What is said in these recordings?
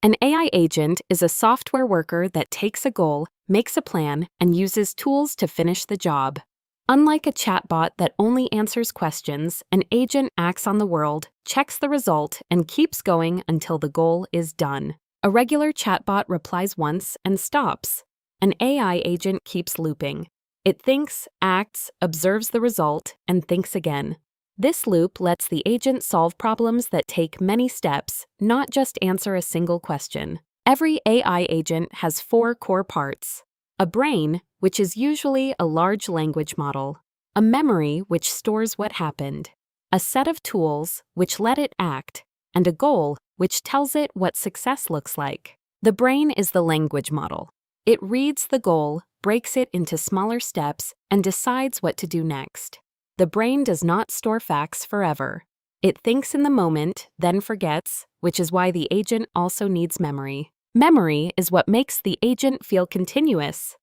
An AI agent is a software worker that takes a goal, makes a plan, and uses tools to finish the job. Unlike a chatbot that only answers questions, an agent acts on the world, checks the result, and keeps going until the goal is done. A regular chatbot replies once and stops. An AI agent keeps looping. It thinks, acts, observes the result, and thinks again. This loop lets the agent solve problems that take many steps, not just answer a single question. Every AI agent has 4 core parts: a brain, which is usually a large language model, a memory, which stores what happened, a set of tools, which let it act, and a goal, which tells it what success looks like. The brain is the language model. It reads the goal, breaks it into smaller steps, and decides what to do next. The brain does not store facts forever. It thinks in the moment, then forgets, which is why the agent also needs memory. Memory is what makes the agent feel continuous.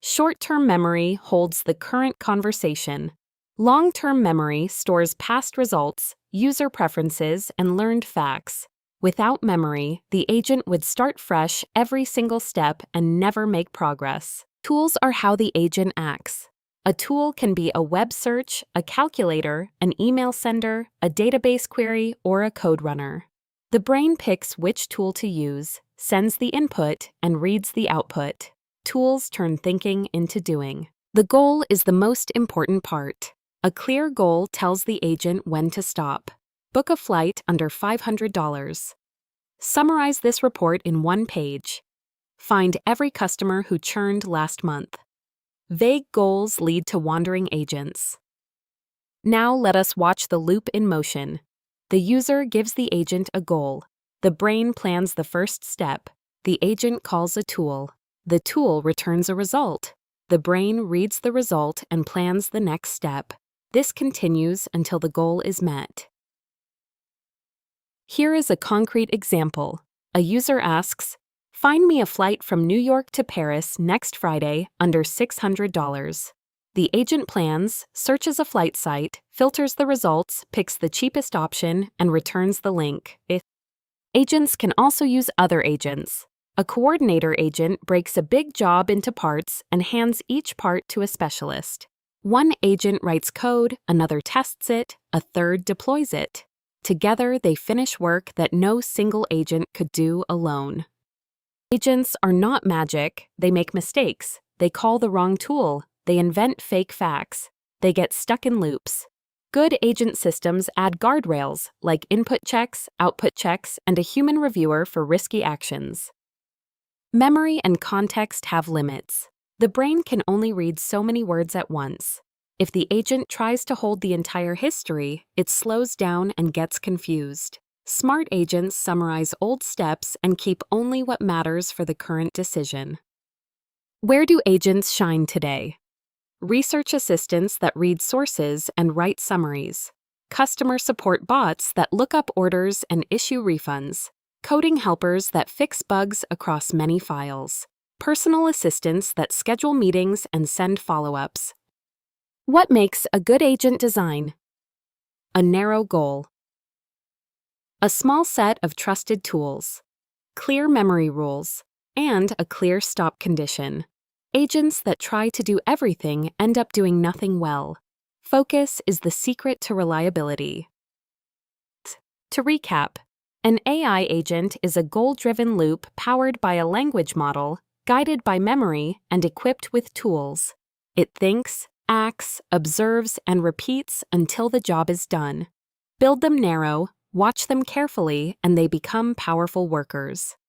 Short-term memory holds the current conversation. Long-term memory stores past results, user preferences, and learned facts. Without memory, the agent would start fresh every single step and never make progress. Tools are how the agent acts. A tool can be a web search, a calculator, an email sender, a database query, or a code runner. The brain picks which tool to use, sends the input, and reads the output. Tools turn thinking into doing. The goal is the most important part. A clear goal tells the agent when to stop. Book a flight under $500. Summarize this report in 1 page. Find every customer who churned last month. Vague goals lead to wandering agents. Now let us watch the loop in motion. The user gives the agent a goal. The brain plans the first step. The agent calls a tool. The tool returns a result. The brain reads the result and plans the next step. This continues until the goal is met. Here is a concrete example. A user asks, "Find me a flight from New York to Paris next Friday under $600. The agent plans, searches a flight site, filters the results, picks the cheapest option, and returns the link. Agents can also use other agents. A coordinator agent breaks a big job into parts and hands each part to a specialist. One agent writes code, another tests it, a third deploys it. Together, they finish work that no single agent could do alone. Agents are not magic. They make mistakes. They call the wrong tool. They invent fake facts. They get stuck in loops. Good agent systems add guardrails, like input checks, output checks, and a human reviewer for risky actions. Memory and context have limits. The brain can only read so many words at once. If the agent tries to hold the entire history, it slows down and gets confused. Smart agents summarize old steps and keep only what matters for the current decision. Where do agents shine today? Research assistants that read sources and write summaries. Customer support bots that look up orders and issue refunds. Coding helpers that fix bugs across many files. Personal assistants that schedule meetings and send follow-ups. What makes a good agent design? A narrow goal. A small set of trusted tools. Clear memory rules. And a clear stop condition. Agents that try to do everything end up doing nothing well. Focus is the secret to reliability. To recap, an AI agent is a goal-driven loop powered by a language model, guided by memory, and equipped with tools. It thinks, acts, observes, and repeats until the job is done. Build them narrow, watch them carefully, and they become powerful workers.